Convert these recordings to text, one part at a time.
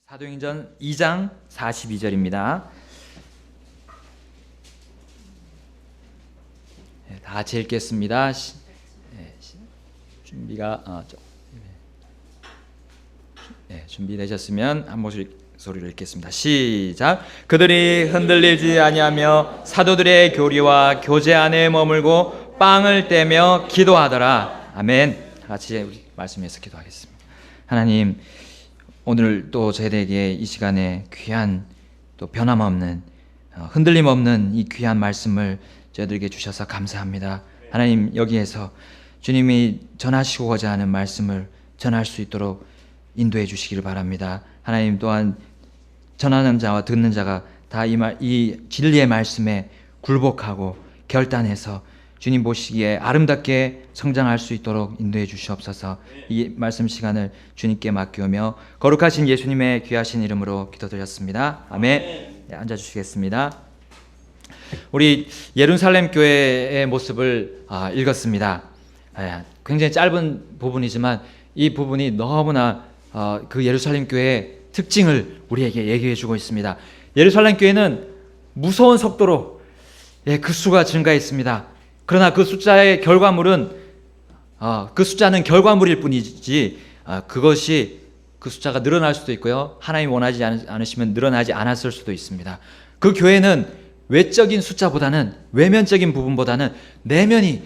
사도행전 2장 42절입니다. 다 같이 읽겠습니다. 준비되셨으면 한 목소리로 읽겠습니다. 시작. 그들이 흔들리지 아니하며 사도들의 교리와 교제 안에 머물고 빵을 떼며 기도하더라. 아멘. 같이 우리 말씀에서 기도하겠습니다. 하나님, 오늘 또 저희에게 이 시간에 귀한 또 변함없는 흔들림 없는 이 귀한 말씀을 저희들에게 주셔서 감사합니다. 하나님, 여기에서 주님이 전하시고자 하는 말씀을 전할 수 있도록 인도해 주시기를 바랍니다. 하나님, 또한 전하는 자와 듣는 자가 다 이 진리의 말씀에 굴복하고 결단해서 주님 보시기에 아름답게 성장할 수 있도록 인도해 주시옵소서. 이 말씀 시간을 주님께 맡기오며 거룩하신 예수님의 귀하신 이름으로 기도드렸습니다. 아멘. 네, 앉아주시겠습니다. 우리 예루살렘 교회의 모습을 읽었습니다. 굉장히 짧은 부분이지만 이 부분이 너무나 그 예루살렘 교회의 특징을 우리에게 얘기해 주고 있습니다. 예루살렘 교회는 무서운 속도로 그 수가 증가했습니다. 그러나 그 숫자의 결과물은 그 숫자는 결과물일 뿐이지 그것이 그 숫자가 늘어날 수도 있고요, 하나님 원하지 않으시면 늘어나지 않았을 수도 있습니다. 그 교회는 외적인 숫자보다는 외면적인 부분보다는 내면이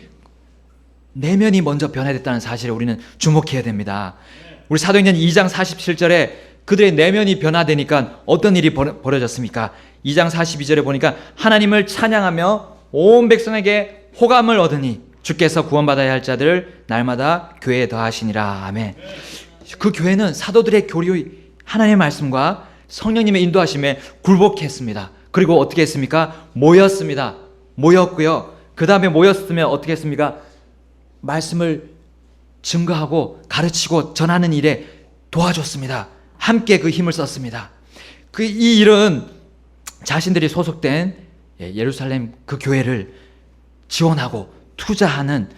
먼저 변화됐다는 사실에 우리는 주목해야 됩니다. 우리 사도행전 2장 47절에 그들의 내면이 변화되니까 어떤 일이 벌어졌습니까? 2장 42절에 보니까 하나님을 찬양하며 온 백성에게 호감을 얻으니 주께서 구원받아야 할 자들을 날마다 교회에 더하시니라. 아멘. 그 교회는 사도들의 교리, 하나님의 말씀과 성령님의 인도하심에 굴복했습니다. 그리고 어떻게 했습니까? 모였습니다. 모였고요, 그 다음에 모였으면 어떻게 했습니까? 말씀을 증거하고 가르치고 전하는 일에 도와줬습니다. 함께 그 힘을 썼습니다. 이 일은 자신들이 소속된 예루살렘 그 교회를 지원하고 투자하는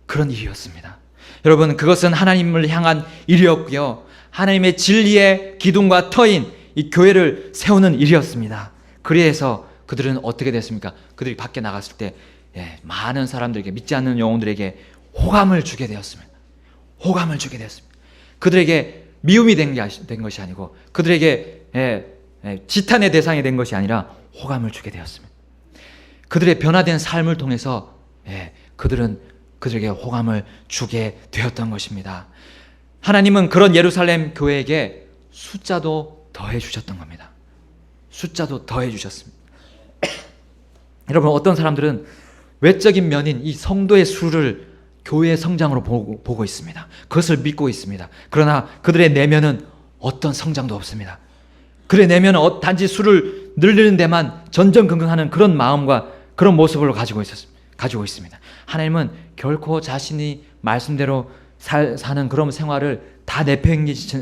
그런 일이었습니다. 여러분, 그것은 하나님을 향한 일이었고요, 하나님의 진리의 기둥과 터인 이 교회를 세우는 일이었습니다. 그래서 그들은 어떻게 됐습니까? 그들이 밖에 나갔을 때 많은 사람들에게, 믿지 않는 영혼들에게 호감을 주게 되었습니다. 호감을 주게 되었습니다. 그들에게 미움이 된 것이 아니고, 그들에게 지탄의 대상이 된 것이 아니라 호감을 주게 되었습니다. 그들의 변화된 삶을 통해서 그들은 그들에게 호감을 주게 되었던 것입니다. 하나님은 그런 예루살렘 교회에게 숫자도 더해 주셨던 겁니다. 숫자도 더해 주셨습니다. 여러분, 어떤 사람들은 외적인 면인 이 성도의 수를 교회의 성장으로 보고 있습니다. 그것을 믿고 있습니다. 그러나 그들의 내면은 어떤 성장도 없습니다. 그들의 내면은 단지 수를 늘리는 데만 전전긍긍하는 그런 마음과 그런 모습을 가지고 있습니다. 하나님은 결코 자신이 말씀대로 사는 그런 생활을 다 내팽겨치는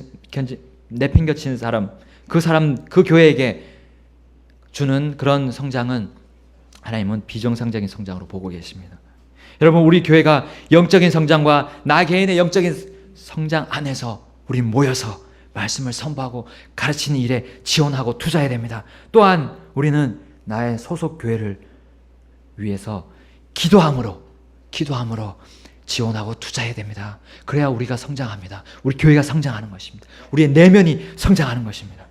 사람, 그 교회에게 주는 그런 성장은 하나님은 비정상적인 성장으로 보고 계십니다. 여러분, 우리 교회가 영적인 성장과 나 개인의 영적인 성장 안에서 우리 모여서 말씀을 선포하고 가르치는 일에 지원하고 투자해야 됩니다. 또한 우리는 나의 소속 교회를 위해서 기도함으로 지원하고 투자해야 됩니다. 그래야 우리가 성장합니다. 우리 교회가 성장하는 것입니다. 우리의 내면이 성장하는 것입니다.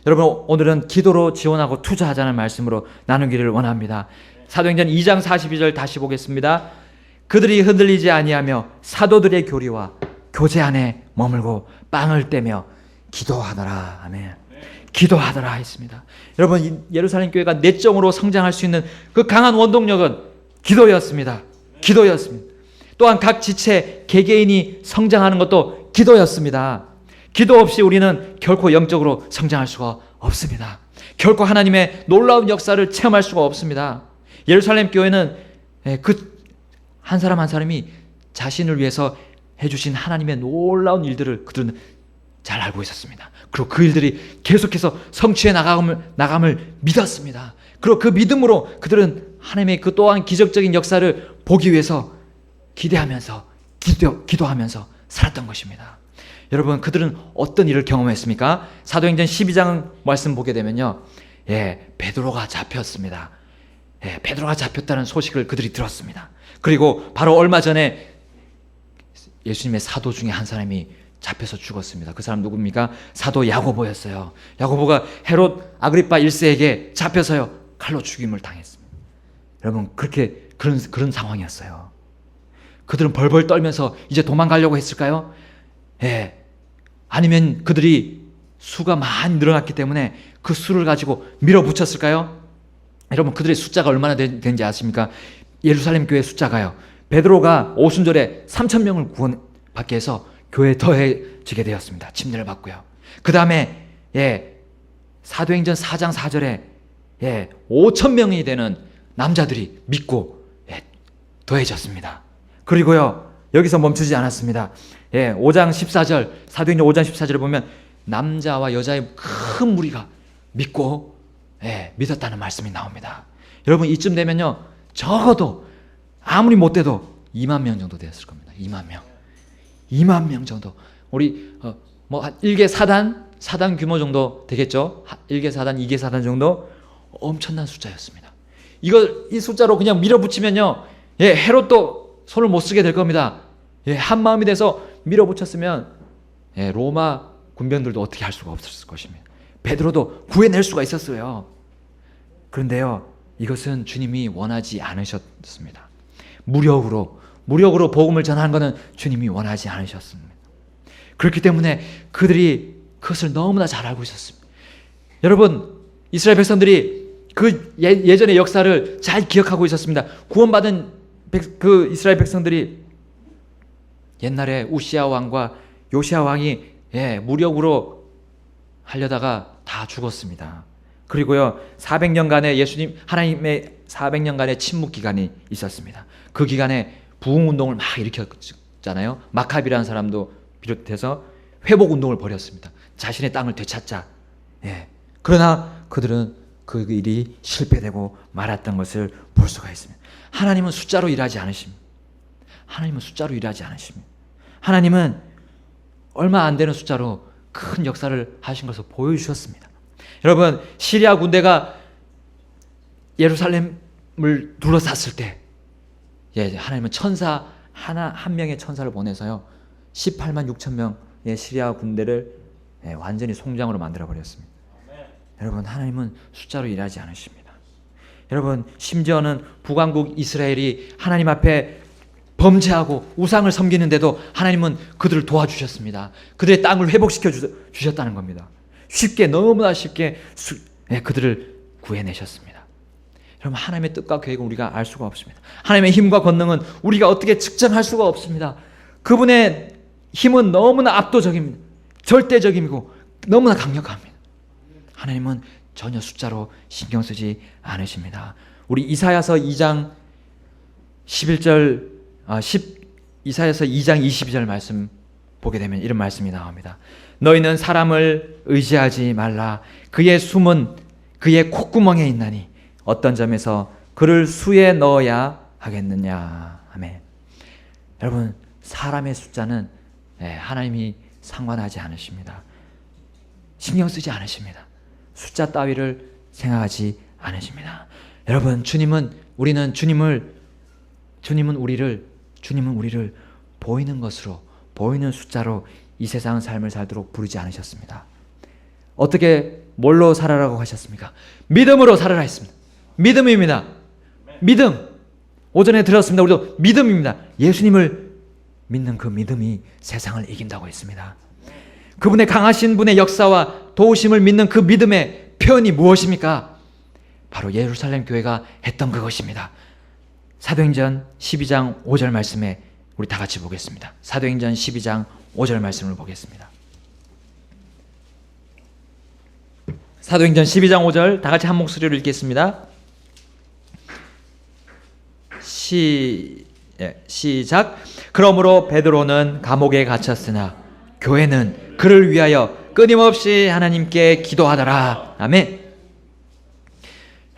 여러분, 오늘은 기도로 지원하고 투자하자는 말씀으로 나누기를 원합니다. 사도행전 2장 42절 다시 보겠습니다. 그들이 흔들리지 아니하며 사도들의 교리와 교제 안에 머물고 빵을 떼며 기도하더라. 아멘. 기도하더라 했습니다. 여러분, 예루살렘 교회가 내적으로 성장할 수 있는 그 강한 원동력은 기도였습니다. 또한 각 지체 개개인이 성장하는 것도 기도였습니다. 기도 없이 우리는 결코 영적으로 성장할 수가 없습니다. 결코 하나님의 놀라운 역사를 체험할 수가 없습니다. 예루살렘 교회는 한 사람 한 사람이 자신을 위해서 해주신 하나님의 놀라운 일들을 그들은 잘 알고 있었습니다. 그리고 그 일들이 계속해서 성취해 나감을 믿었습니다. 그리고 그 믿음으로 그들은 하나님의 그 또한 기적적인 역사를 보기 위해서 기대하면서 기도하면서 살았던 것입니다. 여러분, 그들은 어떤 일을 경험했습니까? 사도행전 12장 말씀 보게 되면요, 베드로가 잡혔습니다. 베드로가 잡혔다는 소식을 그들이 들었습니다. 그리고 바로 얼마 전에 예수님의 사도 중에 한 사람이 잡혀서 죽었습니다. 그 사람 누굽니까? 사도 야고보였어요. 야고보가 헤롯 아그리파 1세에게 잡혀서요, 칼로 죽임을 당했습니다. 여러분, 그런 상황이었어요. 그들은 벌벌 떨면서 이제 도망가려고 했을까요? 아니면 그들이 수가 많이 늘어났기 때문에 그 수를 가지고 밀어붙였을까요? 여러분, 그들의 숫자가 얼마나 되는지 아십니까? 예루살렘 교회 숫자가요, 베드로가 오순절에 3,000명을 구원받게 해서 교회에 더해지게 되었습니다. 침례를 받고요. 그 다음에 사도행전 4장 4절에 5,000명이 되는 남자들이 믿고 더해졌습니다. 그리고요, 여기서 멈추지 않았습니다. 5장 14절, 사도행전 5장 14절에 보면 남자와 여자의 큰 무리가 믿고 믿었다는 말씀이 나옵니다. 여러분, 이쯤 되면요, 적어도 아무리 못 돼도 2만 명 정도 되었을 겁니다. 2만 명 정도. 우리 뭐 1개 사단 규모 정도 되겠죠. 1개 사단, 2개 사단 정도. 엄청난 숫자였습니다. 이 숫자로 그냥 밀어붙이면요, 헤롯도 손을 못 쓰게 될 겁니다. 한 마음이 돼서 밀어붙였으면 로마 군병들도 어떻게 할 수가 없었을 것입니다. 베드로도 구해낼 수가 있었어요. 그런데요, 이것은 주님이 원하지 않으셨습니다. 무력으로 복음을 전하는 것은 주님이 원하지 않으셨습니다. 그렇기 때문에 그들이 그것을 너무나 잘 알고 있었습니다. 여러분, 이스라엘 백성들이 그 예전의 역사를 잘 기억하고 있었습니다. 구원받은 그 이스라엘 백성들이 옛날에 우시아 왕과 요시아 왕이 무력으로 하려다가 다 죽었습니다. 그리고요, 400년간의 하나님의 400년간의 침묵 기간이 있었습니다. 그 기간에 부흥 운동을 막 일으켰잖아요. 마카비라는 사람도 비롯해서 회복 운동을 벌였습니다. 자신의 땅을 되찾자. 그러나 그들은 그 일이 실패되고 말았던 것을 볼 수가 있습니다. 하나님은 숫자로 일하지 않으십니다. 하나님은 얼마 안 되는 숫자로 큰 역사를 하신 것을 보여주셨습니다. 여러분, 시리아 군대가 예루살렘을 둘러쌌을 때 하나님은 천사 한 명의 천사를 보내서요, 18만 6천 명의 시리아 군대를 완전히 송장으로 만들어 버렸습니다. 여러분, 하나님은 숫자로 일하지 않으십니다. 여러분, 심지어는 북왕국 이스라엘이 하나님 앞에 범죄하고 우상을 섬기는데도 하나님은 그들을 도와주셨습니다. 그들의 땅을 회복시켜 주셨다는 겁니다. 너무나 쉽게 그들을 구해내셨습니다. 여러분, 하나님의 뜻과 계획은 우리가 알 수가 없습니다. 하나님의 힘과 권능은 우리가 어떻게 측정할 수가 없습니다. 그분의 힘은 너무나 압도적입니다. 절대적이고 너무나 강력합니다. 하나님은 전혀 숫자로 신경 쓰지 않으십니다. 우리 이사야서 2장 11절 이사야서 2장 22절 말씀 보게 되면 이런 말씀이 나옵니다. 너희는 사람을 의지하지 말라. 그의 숨은 그의 콧구멍에 있나니 어떤 점에서 그를 수에 넣어야 하겠느냐. 아멘. 여러분, 사람의 숫자는 하나님이 상관하지 않으십니다. 신경 쓰지 않으십니다. 숫자 따위를 생각하지 않으십니다. 여러분, 주님은 우리를 보이는 것으로, 보이는 숫자로 이 세상 삶을 살도록 부르지 않으셨습니다. 뭘로 살아라고 하셨습니까? 믿음으로 살아라 했습니다. 믿음입니다. 믿음. 오전에 들었습니다. 우리도 믿음입니다. 예수님을 믿는 그 믿음이 세상을 이긴다고 했습니다. 그분의 강하신 분의 역사와 도우심을 믿는 그 믿음의 표현이 무엇입니까? 바로 예루살렘 교회가 했던 그것입니다. 사도행전 12장 5절 말씀에 우리 다 같이 보겠습니다. 사도행전 12장 5절 말씀을 보겠습니다. 사도행전 12장 5절 다 같이 한 목소리로 읽겠습니다. 시작. 시작. 그러므로 베드로는 감옥에 갇혔으나 교회는 그를 위하여 끊임없이 하나님께 기도하더라. 아멘.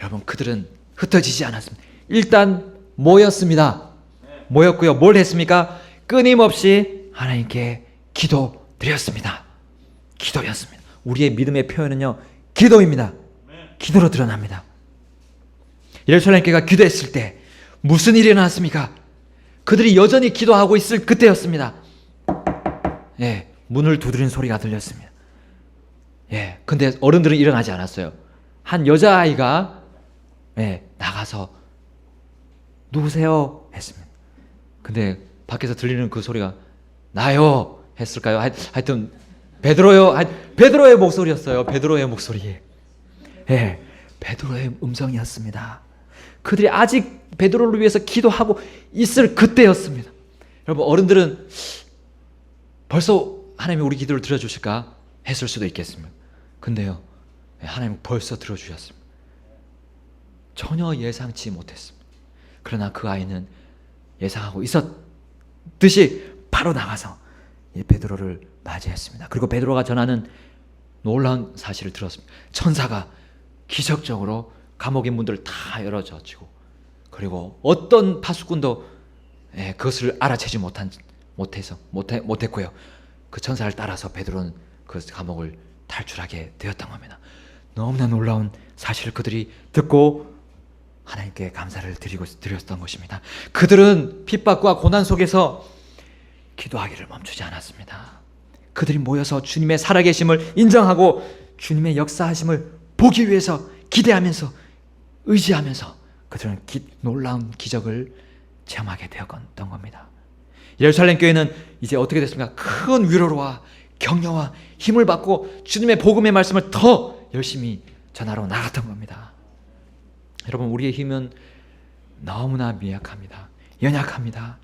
여러분, 그들은 흩어지지 않았습니다. 일단 모였습니다. 모였고요. 뭘 했습니까? 끊임없이 하나님께 기도드렸습니다. 기도였습니다. 우리의 믿음의 표현은요, 기도입니다. 기도로 드러납니다. 예루살렘 교회가 기도했을 때 무슨 일이 일어났습니까? 그들이 여전히 기도하고 있을 그때였습니다. 예, 문을 두드리는 소리가 들렸습니다. 예, 근데 어른들은 일어나지 않았어요. 한 여자아이가 나가서 누구세요? 했습니다. 근데 밖에서 들리는 그 소리가 나요 했을까요? 하여튼 베드로요. 베드로의 목소리였어요. 베드로의 목소리. 예, 베드로의 음성이었습니다. 그들이 아직 베드로를 위해서 기도하고 있을 그때였습니다. 여러분, 어른들은 벌써 하나님이 우리 기도를 들어주실까 했을 수도 있겠습니다. 근데요, 하나님은 벌써 들어주셨습니다. 전혀 예상치 못했습니다. 그러나 그 아이는 예상하고 있었듯이 바로 나가서 베드로를 맞이했습니다. 그리고 베드로가 전하는 놀라운 사실을 들었습니다. 천사가 기적적으로 감옥의 문들을 다 열어젖히고, 그리고 어떤 파수꾼도 그것을 알아채지 못했고요. 그 천사를 따라서 베드로는 그 감옥을 탈출하게 되었던 겁니다. 너무나 놀라운 사실을 그들이 듣고 하나님께 감사를 드렸던 것입니다. 그들은 핍박과 고난 속에서 기도하기를 멈추지 않았습니다. 그들이 모여서 주님의 살아계심을 인정하고 주님의 역사하심을 보기 위해서 기대하면서 의지하면서 그들은 놀라운 기적을 체험하게 되었던 겁니다. 예루살렘 교회는 이제 어떻게 됐습니까? 큰 위로와 격려와 힘을 받고 주님의 복음의 말씀을 더 열심히 전하러 나갔던 겁니다. 여러분, 우리의 힘은 너무나 미약합니다. 연약합니다.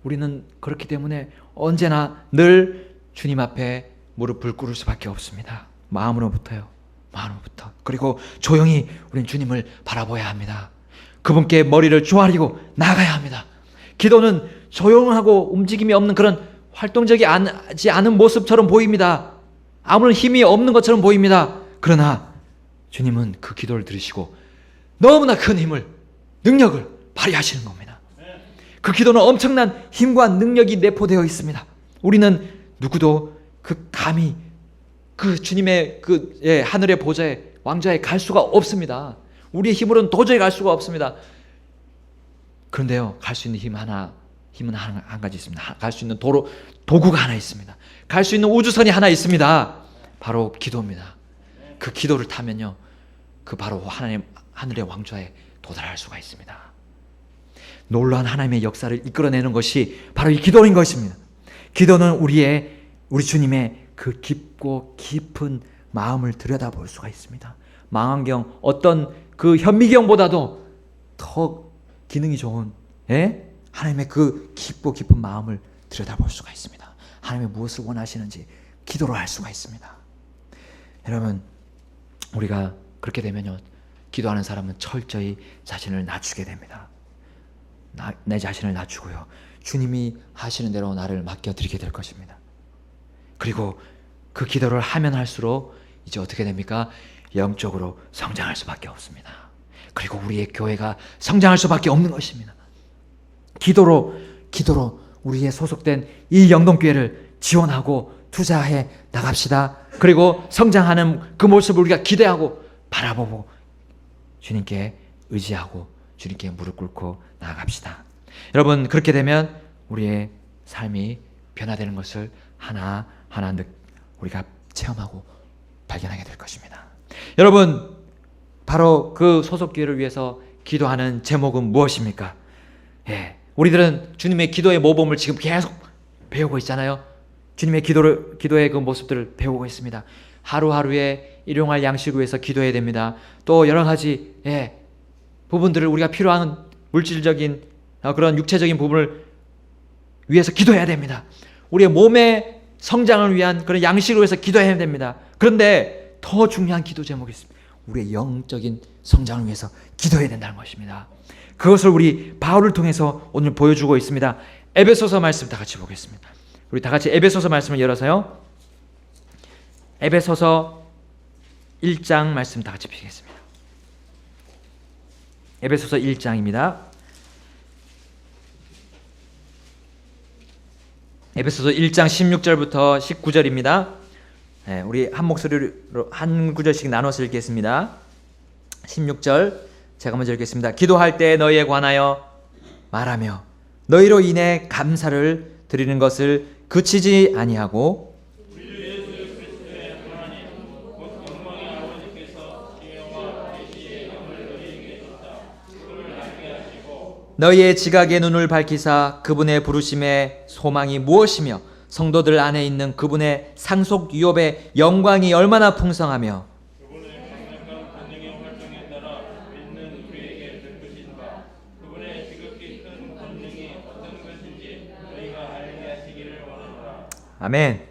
우리는 그렇기 때문에 언제나 늘 주님 앞에 무릎을 꿇을 수밖에 없습니다. 마음으로부터. 그리고 조용히 우리는 주님을 바라봐야 합니다. 그분께 머리를 조아리고 나가야 합니다. 기도는 조용하고 움직임이 없는 그런 활동적이지 않은 모습처럼 보입니다. 아무런 힘이 없는 것처럼 보입니다. 그러나 주님은 그 기도를 들으시고 너무나 큰 힘을, 능력을 발휘하시는 겁니다. 그 기도는 엄청난 힘과 능력이 내포되어 있습니다. 우리는 누구도 감히 그 주님의 하늘의 보좌에, 왕좌에 갈 수가 없습니다. 우리의 힘으로는 도저히 갈 수가 없습니다. 그런데요, 갈 수 있는 힘은 한 가지 있습니다. 갈 수 있는 도구가 하나 있습니다. 갈 수 있는 우주선이 하나 있습니다. 바로 기도입니다. 그 기도를 타면요, 그 바로 하늘의 왕좌에 도달할 수가 있습니다. 놀라운 하나님의 역사를 이끌어내는 것이 바로 이 기도인 것입니다. 기도는 우리 주님의 그 깊고 깊은 마음을 들여다볼 수가 있습니다. 망원경, 어떤 그 현미경보다도 더 기능이 좋은 하나님의 그 깊고 깊은 마음을 들여다볼 수가 있습니다. 하나님이 무엇을 원하시는지 기도로 알 수가 있습니다. 여러분, 우리가 그렇게 되면요, 기도하는 사람은 철저히 자신을 낮추게 됩니다. 내 자신을 낮추고요, 주님이 하시는 대로 나를 맡겨드리게 될 것입니다. 그리고 그 기도를 하면 할수록 이제 어떻게 됩니까? 영적으로 성장할 수밖에 없습니다. 그리고 우리의 교회가 성장할 수밖에 없는 것입니다. 기도로 우리의 소속된 이 영동교회를 지원하고 투자해 나갑시다. 그리고 성장하는 그 모습을 우리가 기대하고 바라보고 주님께 의지하고 주님께 무릎 꿇고 나아갑시다. 여러분, 그렇게 되면 우리의 삶이 변화되는 것을 하나하나 우리가 체험하고 발견하게 될 것입니다. 여러분, 바로 그 소속교회를 위해서 기도하는 제목은 무엇입니까? 우리들은 주님의 기도의 모범을 지금 계속 배우고 있잖아요. 주님의 기도의 그 모습들을 배우고 있습니다. 하루하루에 일용할 양식을 위해서 기도해야 됩니다. 또 여러 가지 부분들을 우리가 필요한 물질적인 그런 육체적인 부분을 위해서 기도해야 됩니다. 우리의 몸의 성장을 위한 그런 양식을 위해서 기도해야 됩니다. 그런데 더 중요한 기도 제목이 있습니다. 우리의 영적인 성장을 위해서 기도해야 된다는 것입니다. 그것을 우리 바울을 통해서 오늘 보여주고 있습니다. 에베소서 말씀 다 같이 보겠습니다. 우리 다 같이 에베소서 말씀을 열어서요. 에베소서 1장 말씀 다 같이 펴겠습니다. 에베소서 1장입니다. 에베소서 1장 16절부터 19절입니다. 우리 한 목소리로 한 구절씩 나눠서 읽겠습니다. 16절 제가 먼저 읽겠습니다. 기도할 때 너희에 관하여 말하며 너희로 인해 감사를 드리는 것을 그치지 아니하고 너희의 지각의 눈을 밝히사 그분의 부르심의 소망이 무엇이며 성도들 안에 있는 그분의 상속 유업의 영광이 얼마나 풍성하며 아멘.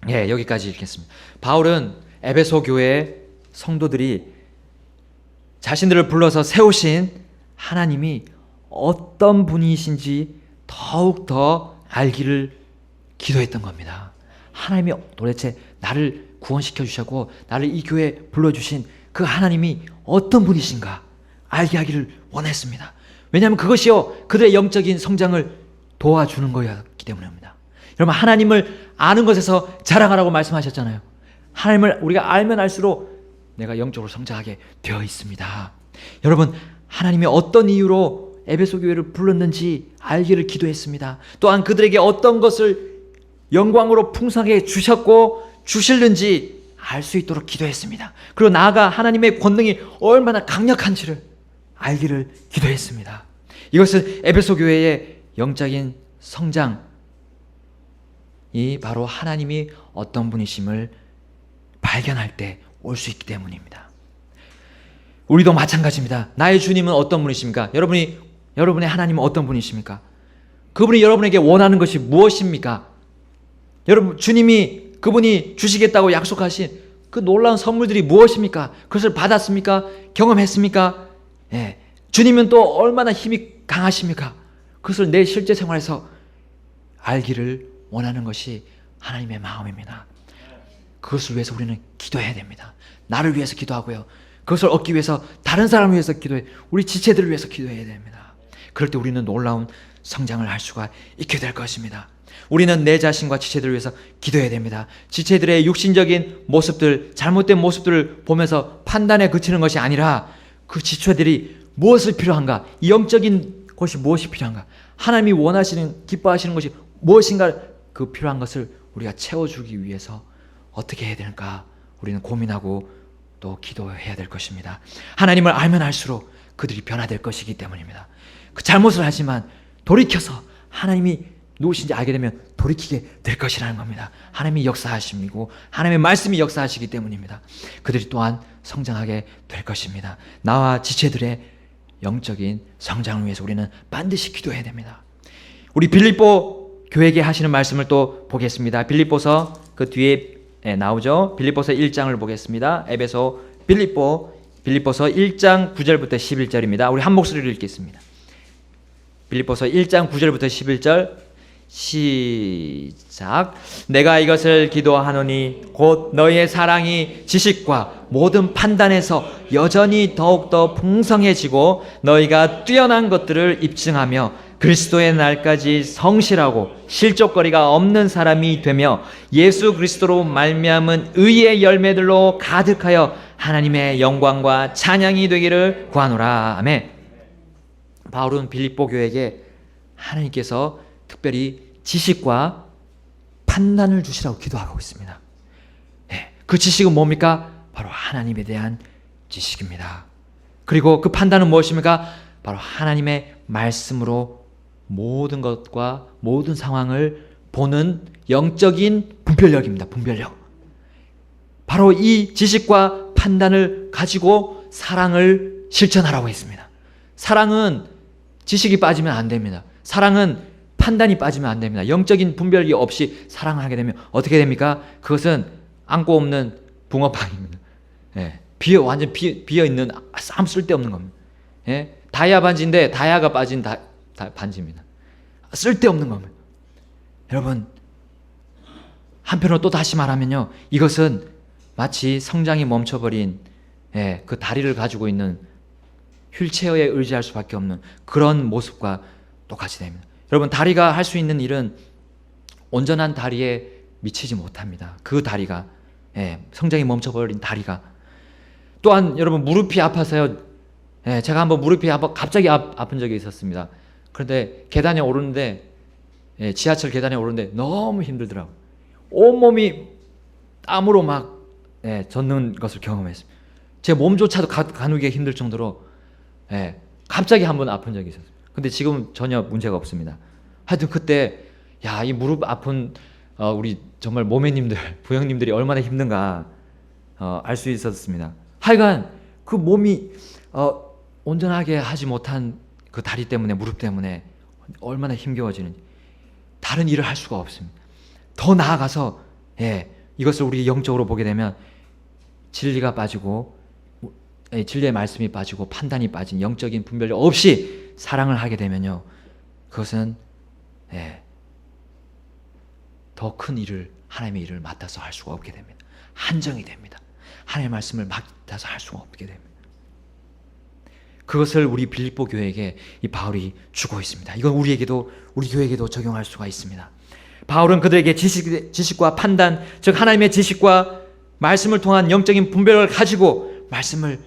예, 여기까지 읽겠습니다. 바울은 에베소 교회 성도들이 자신들을 불러서 세우신 하나님이 어떤 분이신지 더욱더 알기를 기도했던 겁니다. 하나님이 도대체 나를 구원시켜 주셨고 나를 이 교회에 불러주신 그 하나님이 어떤 분이신가 알게 하기를 원했습니다. 왜냐하면 그것이요 그들의 영적인 성장을 도와주는 거였기 때문입니다. 여러분, 하나님을 아는 것에서 자랑하라고 말씀하셨잖아요. 하나님을 우리가 알면 알수록 내가 영적으로 성장하게 되어 있습니다. 여러분, 하나님이 어떤 이유로 에베소 교회를 불렀는지 알기를 기도했습니다. 또한 그들에게 어떤 것을 영광으로 풍성하게 주셨고 주실는지 알 수 있도록 기도했습니다. 그리고 나아가 하나님의 권능이 얼마나 강력한지를 알기를 기도했습니다. 이것은 에베소 교회의 영적인 성장이 바로 하나님이 어떤 분이심을 발견할 때 올 수 있기 때문입니다. 우리도 마찬가지입니다. 나의 주님은 어떤 분이십니까? 여러분의 하나님은 어떤 분이십니까? 그분이 여러분에게 원하는 것이 무엇입니까? 여러분, 주님이 그분이 주시겠다고 약속하신 그 놀라운 선물들이 무엇입니까? 그것을 받았습니까? 경험했습니까? 예. 주님은 또 얼마나 힘이 강하십니까? 그것을 내 실제 생활에서 알기를 원하는 것이 하나님의 마음입니다. 그것을 위해서 우리는 기도해야 됩니다. 나를 위해서 기도하고요. 그것을 얻기 위해서 다른 사람을 위해서 기도해, 우리 지체들을 위해서 기도해야 됩니다. 그럴 때 우리는 놀라운 성장을 할 수가 있게 될 것입니다. 우리는 내 자신과 지체들을 위해서 기도해야 됩니다. 지체들의 육신적인 모습들, 잘못된 모습들을 보면서 판단에 그치는 것이 아니라 그 지체들이 무엇을 필요한가, 이 영적인 것이 무엇이 필요한가, 하나님이 원하시는, 기뻐하시는 것이 무엇인가, 그 필요한 것을 우리가 채워주기 위해서 어떻게 해야 될까 우리는 고민하고 또 기도해야 될 것입니다. 하나님을 알면 알수록 그들이 변화될 것이기 때문입니다. 그 잘못을 하지만 돌이켜서 하나님이 누구신지 알게 되면 돌이키게 될 것이라는 겁니다. 하나님이 역사하시고 하나님의 말씀이 역사하시기 때문입니다. 그들이 또한 성장하게 될 것입니다. 나와 지체들의 영적인 성장을 위해서 우리는 반드시 기도해야 됩니다. 우리 빌립보 교회에게 하시는 말씀을 또 보겠습니다. 빌립보서 그 뒤에 나오죠. 빌립보서 1장을 보겠습니다. 에베소 빌립보서 1장 9절부터 11절입니다. 우리 한 목소리로 읽겠습니다. 빌립보서 1장 9절부터 11절 시작. 내가 이것을 기도하노니 곧 너희의 사랑이 지식과 모든 판단에서 여전히 더욱더 풍성해지고 너희가 뛰어난 것들을 입증하며 그리스도의 날까지 성실하고 실족거리가 없는 사람이 되며 예수 그리스도로 말미암은 의의 열매들로 가득하여 하나님의 영광과 찬양이 되기를 구하노라. 아멘. 바울은 빌립보 교회에게 하나님께서 특별히 지식과 판단을 주시라고 기도하고 있습니다. 네, 그 지식은 뭡니까? 바로 하나님에 대한 지식입니다. 그리고 그 판단은 무엇입니까? 바로 하나님의 말씀으로 모든 것과 모든 상황을 보는 영적인 분별력입니다. 분별력. 바로 이 지식과 판단을 가지고 사랑을 실천하라고 했습니다. 사랑은 지식이 빠지면 안 됩니다. 사랑은 판단이 빠지면 안 됩니다. 영적인 분별이 없이 사랑을 하게 되면 어떻게 됩니까? 그것은 안고 없는 붕어빵입니다. 예, 완전 비어있는 아무 쓸데없는 겁니다. 예, 다이아 반지인데 다이아가 빠진 반지입니다. 쓸데없는 겁니다. 여러분, 한편으로 또 다시 말하면요, 이것은 마치 성장이 멈춰버린 그 다리를 가지고 있는 휠체어에 의지할 수밖에 없는 그런 모습과 똑같이 됩니다. 여러분, 다리가 할 수 있는 일은 온전한 다리에 미치지 못합니다. 그 다리가, 성장이 멈춰버린 다리가. 또한 여러분, 무릎이 아파서요, 제가 한번 무릎이 갑자기 아픈 적이 있었습니다. 그런데 계단에 오르는데, 지하철 계단에 오르는데 너무 힘들더라고요. 온몸이 땀으로 막 젖는 것을 경험했습니다. 제 몸조차도 가누기가 힘들 정도로 갑자기 한번 아픈 적이 있었어요. 근데 지금은 전혀 문제가 없습니다. 하여튼 그때 이 무릎 아픈 우리 정말 모매님들, 부형님들이 얼마나 힘든가 알 수 있었습니다. 하여간 그 몸이 온전하게 하지 못한 그 다리 때문에, 무릎 때문에 얼마나 힘겨워지는지 다른 일을 할 수가 없습니다. 더 나아가서 이것을 우리 영적으로 보게 되면 진리가 빠지고, 진리의 말씀이 빠지고, 판단이 빠진 영적인 분별력 없이 사랑을 하게 되면요, 그것은 더 큰 일을, 하나님의 일을 맡아서 할 수가 없게 됩니다. 한정이 됩니다. 하나님의 말씀을 맡아서 할 수가 없게 됩니다. 그것을 우리 빌립보 교회에게 이 바울이 주고 있습니다. 이건 우리 교회에게도 적용할 수가 있습니다. 바울은 그들에게 지식과 판단, 즉 하나님의 지식과 말씀을 통한 영적인 분별을 가지고 말씀을,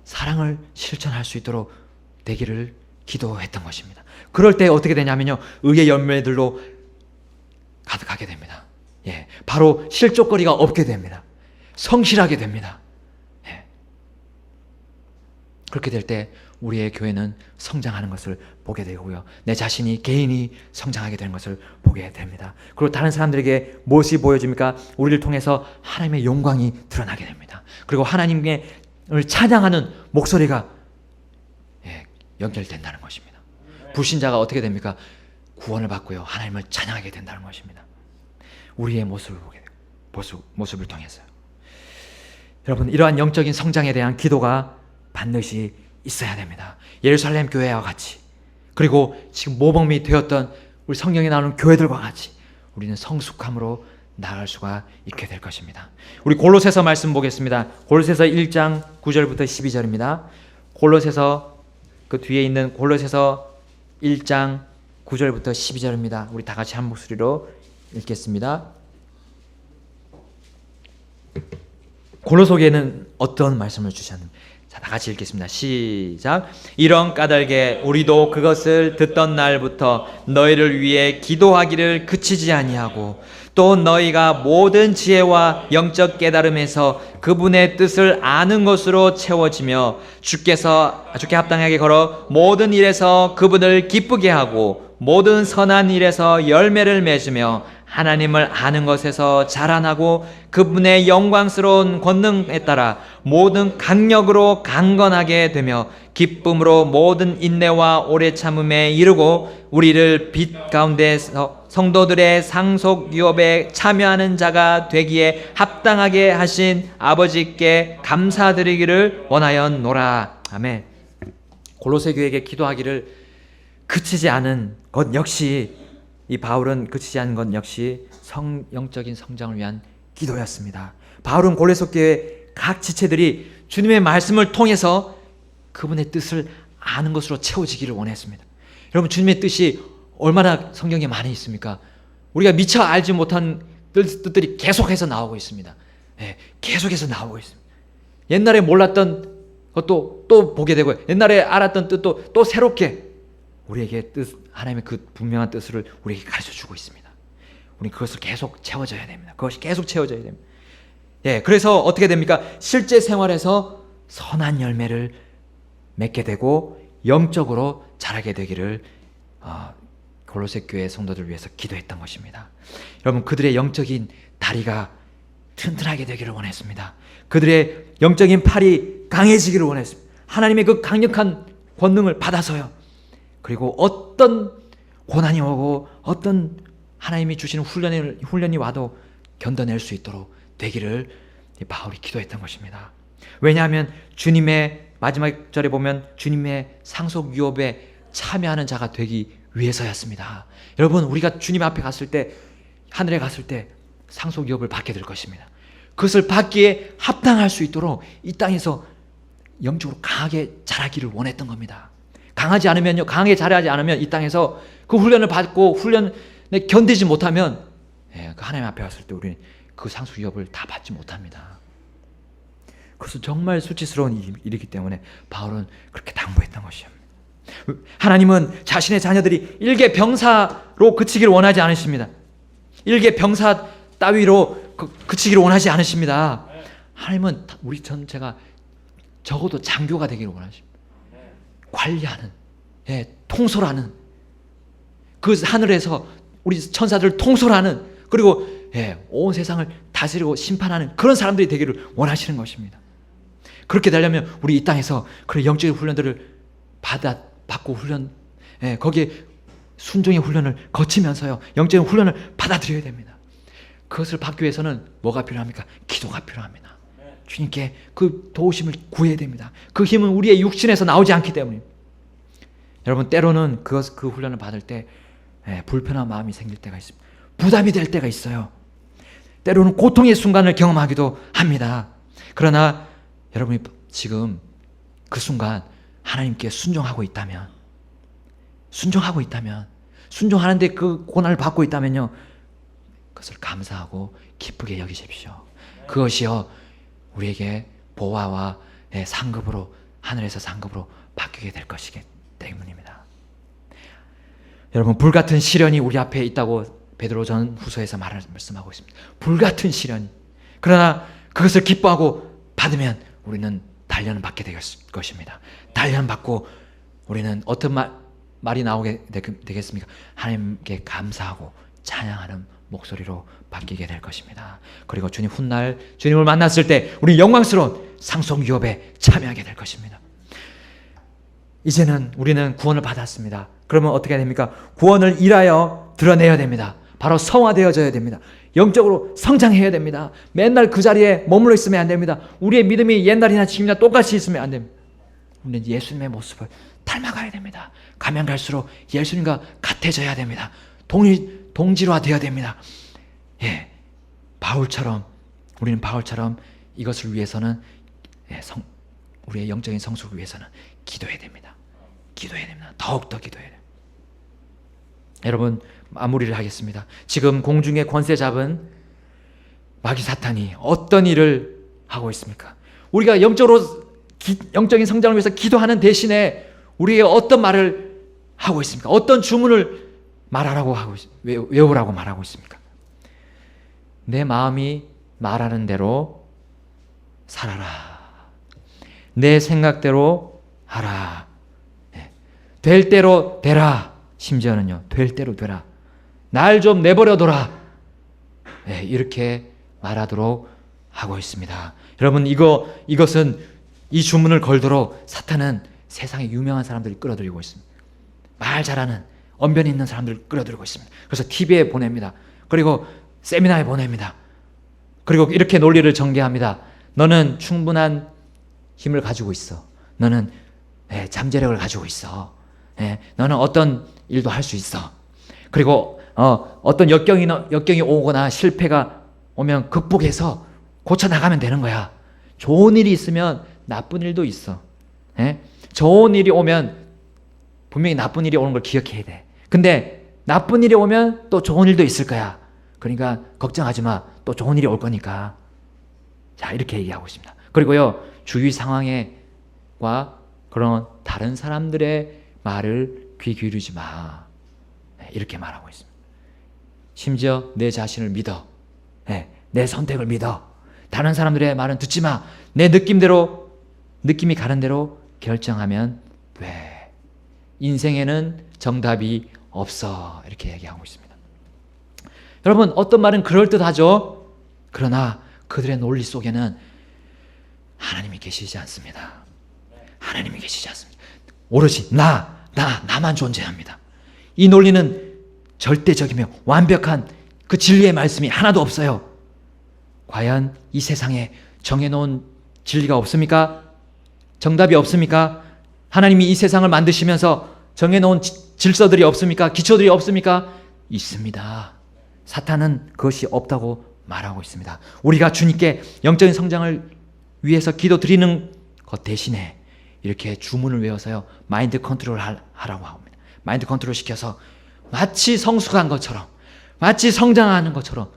사랑을 실천할 수 있도록 되기를 기도했던 것입니다. 그럴 때 어떻게 되냐면요, 의의 열매들로 가득하게 됩니다. 바로 실족거리가 없게 됩니다. 성실하게 됩니다. 그렇게 될 때 우리의 교회는 성장하는 것을 보게 되고요, 내 자신이, 개인이 성장하게 되는 것을 보게 됩니다. 그리고 다른 사람들에게 무엇이 보여집니까? 우리를 통해서 하나님의 영광이 드러나게 됩니다. 그리고 하나님을 찬양하는 목소리가 연결된다는 것입니다. 불신자가 어떻게 됩니까? 구원을 받고요, 하나님을 찬양하게 된다는 것입니다. 우리의 모습을 보게 돼요. 모습을 통해서요. 여러분, 이러한 영적인 성장에 대한 기도가 반드시 있어야 됩니다. 예루살렘 교회와 같이, 그리고 지금 모범이 되었던 우리 성경에 나오는 교회들과 같이 우리는 성숙함으로 나아갈 수가 있게 될 것입니다. 우리 골로새서 말씀 보겠습니다. 골로새서 1장 9절부터 12절입니다. 골로새서 그 뒤에 있는 골로새서 1장 9절부터 12절입니다. 우리 다 같이 한 목소리로 읽겠습니다. 골로새에는 어떤 말씀을 주셨는지 다 같이 읽겠습니다. 시작. 이런 까닭에 우리도 그것을 듣던 날부터 너희를 위해 기도하기를 그치지 아니하고, 또 너희가 모든 지혜와 영적 깨달음에서 그분의 뜻을 아는 것으로 채워지며 주께 합당하게 걸어 모든 일에서 그분을 기쁘게 하고 모든 선한 일에서 열매를 맺으며 하나님을 아는 것에서 자라나고 그분의 영광스러운 권능에 따라 모든 강력으로 강건하게 되며 기쁨으로 모든 인내와 오래 참음에 이르고 우리를 빛 가운데서 성도들의 상속 유업에 참여하는 자가 되기에 합당하게 하신 아버지께 감사드리기를 원하였노라. 아멘. 골로새 교회에게 기도하기를 그치지 않은 것 역시, 이 바울은 그치지 않은 것 역시 영적인 성장을 위한 기도였습니다. 바울은 골로새 교회 각 지체들이 주님의 말씀을 통해서 그분의 뜻을 아는 것으로 채워지기를 원했습니다. 여러분, 주님의 뜻이 얼마나 성경에 많이 있습니까? 우리가 미처 알지 못한 뜻들이 계속해서 나오고 있습니다. 계속해서 나오고 있습니다. 옛날에 몰랐던 것도 또 보게 되고, 옛날에 알았던 뜻도 또 새롭게 우리에게 하나님의 그 분명한 뜻을 우리에게 가르쳐 주고 있습니다. 우리 그것을 계속 채워져야 됩니다. 그것이 계속 채워져야 됩니다. 그래서 어떻게 됩니까? 실제 생활에서 선한 열매를 맺게 되고 영적으로 자라게 되기를 골로새 교회 성도들 위해서 기도했던 것입니다. 여러분, 그들의 영적인 다리가 튼튼하게 되기를 원했습니다. 그들의 영적인 팔이 강해지기를 원했습니다. 하나님의 그 강력한 권능을 받아서요. 그리고 어떤 고난이 오고 어떤 하나님이 주시는 훈련이 와도 견뎌낼 수 있도록 되기를 바울이 기도했던 것입니다. 왜냐하면 주님의 마지막 절에 보면 주님의 상속 유업에 참여하는 자가 되기 위해서였습니다. 여러분, 우리가 주님 앞에 갔을 때, 하늘에 갔을 때 상속 유업을 받게 될 것입니다. 그것을 받기에 합당할 수 있도록 이 땅에서 영적으로 강하게 자라기를 원했던 겁니다. 강하게 자라지 않으면 이 땅에서 그 훈련을 받고 훈련에 견디지 못하면 그 하나님 앞에 왔을 때 우리는 그 상속 유업을 다 받지 못합니다. 그래서 정말 수치스러운 일이기 때문에 바울은 그렇게 당부했던 것이죠. 하나님은 자신의 자녀들이 일개 병사로 그치기를 원하지 않으십니다. 일개 병사 따위로 그치기를 원하지 않으십니다. 하나님은 우리 전체가 적어도 장교가 되기를 원하십니다. 관리하는, 통솔하는, 그 하늘에서 우리 천사들을 통솔하는, 그리고 온 세상을 다스리고 심판하는 그런 사람들이 되기를 원하시는 것입니다. 그렇게 되려면 우리 이 땅에서 그런 영적인 훈련들을 받고 거기에 순종의 훈련을 거치면서요, 영적인 훈련을 받아들여야 됩니다. 그것을 받기 위해서는 뭐가 필요합니까? 기도가 필요합니다. 주님께 그 도우심을 구해야 됩니다. 그 힘은 우리의 육신에서 나오지 않기 때문입니다. 여러분, 때로는 그 훈련을 받을 때 불편한 마음이 생길 때가 있습니다. 부담이 될 때가 있어요. 때로는 고통의 순간을 경험하기도 합니다. 그러나 여러분이 지금 그 순간 하나님께 순종하고 있다면, 순종하는데 그 고난을 받고 있다면요, 그것을 감사하고 기쁘게 여기십시오. 그것이요, 우리에게 보화와 상급으로, 하늘에서 상급으로 바뀌게 될 것이기 때문입니다. 여러분, 불같은 시련이 우리 앞에 있다고 베드로 전후서에서 말씀하고 있습니다. 불같은 시련이. 그러나 그것을 기뻐하고 받으면 우리는 단련을 받게 될 것입니다. 단련 받고 우리는 어떤 말이 나오게 되겠습니까? 하나님께 감사하고 찬양하는 목소리로 바뀌게 될 것입니다. 그리고 주님 훗날 주님을 만났을 때 우리 영광스러운 상속 유업에 참여하게 될 것입니다. 이제는 우리는 구원을 받았습니다. 그러면 어떻게 됩니까? 구원을 일하여 드러내야 됩니다. 바로 성화되어져야 됩니다. 영적으로 성장해야 됩니다. 맨날 그 자리에 머물러 있으면 안 됩니다. 우리의 믿음이 옛날이나 지금이나 똑같이 있으면 안 됩니다. 우리는 예수님의 모습을 닮아가야 됩니다. 가면 갈수록 예수님과 같아져야 됩니다. 동질화 되어야 됩니다. 우리는 바울처럼 이것을 위해서는, 우리의 영적인 성숙을 위해서는 기도해야 됩니다. 더욱더 기도해야 됩니다. 여러분, 마무리를 하겠습니다. 지금 공중의 권세 잡은 마귀 사탄이 어떤 일을 하고 있습니까? 우리가 영적인 성장을 위해서 기도하는 대신에 우리에게 어떤 말을 하고 있습니까? 어떤 주문을 외우라고 말하고 있습니까? 내 마음이 말하는 대로 살아라. 내 생각대로 하라. 될 대로 되라. 심지어는요, 될 대로 되라. 날 좀 내버려둬라. 이렇게 말하도록 하고 있습니다. 여러분, 이것은 이 주문을 걸도록 사탄은 세상에 유명한 사람들을 끌어들이고 있습니다. 말 잘하는, 언변이 있는 사람들을 끌어들이고 있습니다. 그래서 TV에 보냅니다. 그리고 세미나에 보냅니다. 그리고 이렇게 논리를 전개합니다. 너는 충분한 힘을 가지고 있어. 너는 잠재력을 가지고 있어. 너는 어떤 일도 할 수 있어. 그리고 어떤 역경이 오거나 실패가 오면 극복해서 고쳐나가면 되는 거야. 좋은 일이 있으면 나쁜 일도 있어. 좋은 일이 오면 분명히 나쁜 일이 오는 걸 기억해야 돼. 근데 나쁜 일이 오면 또 좋은 일도 있을 거야. 그러니까 걱정하지 마. 또 좋은 일이 올 거니까. 자, 이렇게 얘기하고 있습니다. 그리고요, 주위 상황과 그런 다른 사람들의 말을 귀 기울이지 마. 이렇게 말하고 있습니다. 심지어 내 자신을 믿어. 내 선택을 믿어. 다른 사람들의 말은 듣지 마. 내 느낌이 가는 대로 결정하면 돼. 인생에는 정답이 없어. 이렇게 얘기하고 있습니다. 여러분, 어떤 말은 그럴듯하죠. 그러나 그들의 논리 속에는 하나님이 계시지 않습니다. 하나님이 계시지 않습니다. 오로지 나만 존재합니다. 이 논리는 절대적이며 완벽한 그 진리의 말씀이 하나도 없어요. 과연 이 세상에 정해놓은 진리가 없습니까? 정답이 없습니까? 하나님이 이 세상을 만드시면서 정해놓은 질서들이 없습니까? 기초들이 없습니까? 있습니다. 사탄은 그것이 없다고 말하고 있습니다. 우리가 주님께 영적인 성장을 위해서 기도 드리는 것 대신에 이렇게 주문을 외워서요, 마인드 컨트롤 하라고 합니다. 마인드 컨트롤 시켜서 마치 성숙한 것처럼, 마치 성장하는 것처럼,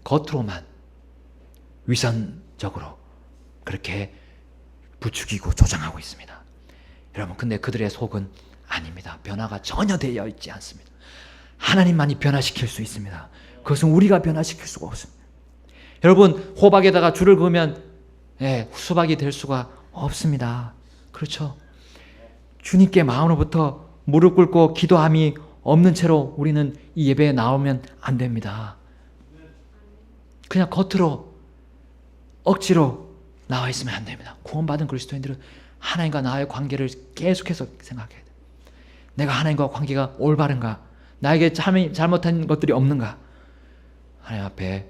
겉으로만 위선적으로 그렇게 부추기고 조장하고 있습니다. 여러분, 근데 그들의 속은 아닙니다. 변화가 전혀 되어 있지 않습니다. 하나님만이 변화시킬 수 있습니다. 그것은 우리가 변화시킬 수가 없습니다. 여러분, 호박에다가 줄을 그으면 수박이 될 수가 없습니다. 그렇죠? 주님께 마음으로부터 무릎 꿇고 기도함이 없는 채로 우리는 이 예배에 나오면 안 됩니다. 그냥 겉으로 억지로 나와 있으면 안 됩니다. 구원받은 그리스도인들은 하나님과 나의 관계를 계속해서 생각해야 돼요. 내가 하나님과 관계가 올바른가? 나에게 잘못한 것들이 없는가? 하나님 앞에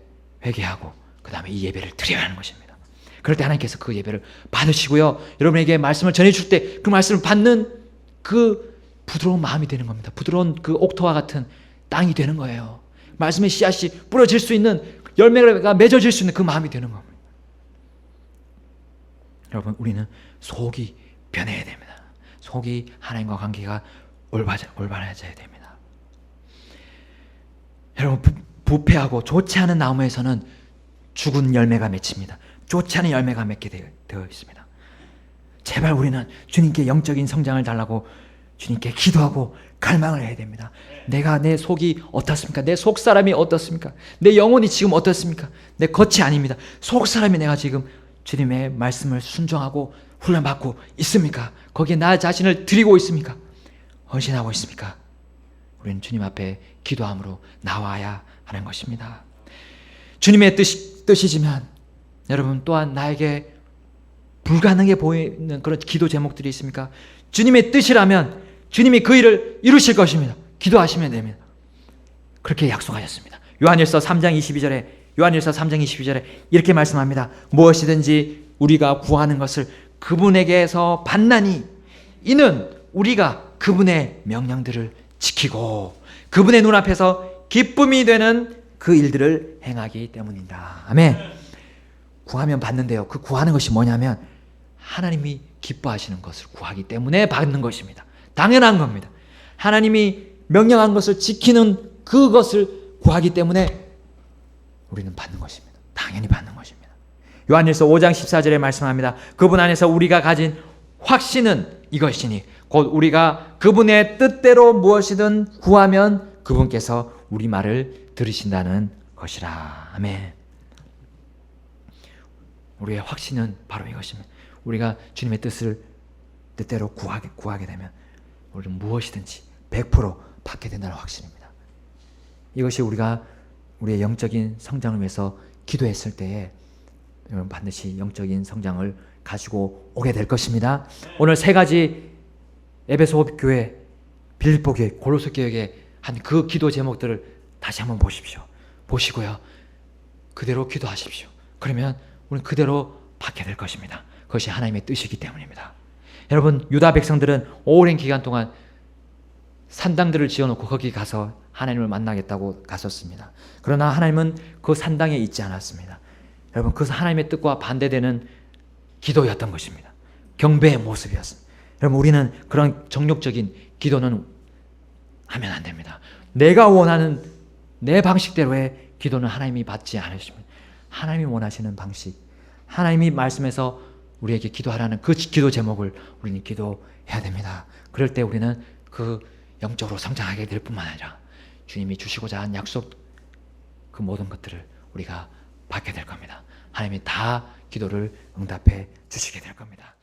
회개하고 그 다음에 이 예배를 드려야 하는 것입니다. 그럴 때 하나님께서 그 예배를 받으시고요, 여러분에게 말씀을 전해줄 때 그 말씀을 받는 그 부드러운 마음이 되는 겁니다. 부드러운 그 옥토와 같은 땅이 되는 거예요. 말씀의 씨앗이 뿌려질 수 있는, 열매가 맺어질 수 있는 그 마음이 되는 겁니다. 여러분, 우리는 속이 변해야 됩니다. 속이 하나님과 관계가 올바라져야 됩니다. 여러분, 부패하고 좋지 않은 나무에서는 죽은 열매가 맺힙니다. 좋지 않은 열매가 맺게 되어 있습니다. 제발 우리는 주님께 영적인 성장을 달라고 주님께 기도하고 갈망을 해야 됩니다. 내 속이 어떻습니까? 내 속 사람이 어떻습니까? 내 영혼이 지금 어떻습니까? 내 겉이 아닙니다. 속 사람이 내가 지금 주님의 말씀을 순종하고 훈련받고 있습니까? 거기에 나 자신을 드리고 있습니까? 헌신하고 있습니까? 우리는 주님 앞에 기도함으로 나와야 하는 것입니다. 주님의 뜻이지만 여러분, 또한 나에게 불가능해 보이는 그런 기도 제목들이 있습니까? 주님의 뜻이라면 주님이 그 일을 이루실 것입니다. 기도하시면 됩니다. 그렇게 약속하셨습니다. 요한일서 3장 22절에 이렇게 말씀합니다. 무엇이든지 우리가 구하는 것을 그분에게서 받나니 이는 우리가 그분의 명령들을 지키고 그분의 눈앞에서 기쁨이 되는 그 일들을 행하기 때문이다. 아멘. 구하면 받는데요, 그 구하는 것이 뭐냐면 하나님이 기뻐하시는 것을 구하기 때문에 받는 것입니다. 당연한 겁니다. 하나님이 명령한 것을 지키는 그것을 구하기 때문에 우리는 받는 것입니다. 당연히 받는 것입니다. 요한일서 5장 14절에 말씀합니다. 그분 안에서 우리가 가진 확신은 이것이니 곧 우리가 그분의 뜻대로 무엇이든 구하면 그분께서 우리 말을 들으신다는 것이라. 아멘. 우리의 확신은 바로 이것입니다. 우리가 주님의 뜻대로 구하게 되면 우리는 무엇이든지 100% 받게 된다는 확신입니다. 이것이 우리가 우리의 영적인 성장을 위해서 기도했을 때에 여러분 반드시 영적인 성장을 가지고 오게 될 것입니다. 오늘 세 가지 에베소 교회, 빌립보 교회, 고로새 교회에 한 그 기도 제목들을 다시 한번 보십시오. 보시고요, 그대로 기도하십시오. 그러면 우리는 그대로 받게 될 것입니다. 그것이 하나님의 뜻이기 때문입니다. 여러분, 유다 백성들은 오랜 기간 동안 산당들을 지어놓고 거기 가서 하나님을 만나겠다고 갔었습니다. 그러나 하나님은 그 산당에 있지 않았습니다. 여러분, 그것은 하나님의 뜻과 반대되는 기도였던 것입니다. 경배의 모습이었습니다. 여러분, 우리는 그런 정욕적인 기도는 하면 안 됩니다. 내가 원하는 내 방식대로의 기도는 하나님이 받지 않으십니다. 하나님이 원하시는 방식, 하나님이 말씀해서 우리에게 기도하라는 그 기도 제목을 우리는 기도해야 됩니다. 그럴 때 우리는 그 영적으로 성장하게 될 뿐만 아니라 주님이 주시고자 한 약속, 그 모든 것들을 우리가 받게 될 겁니다. 하나님이 다 기도를 응답해 주시게 될 겁니다.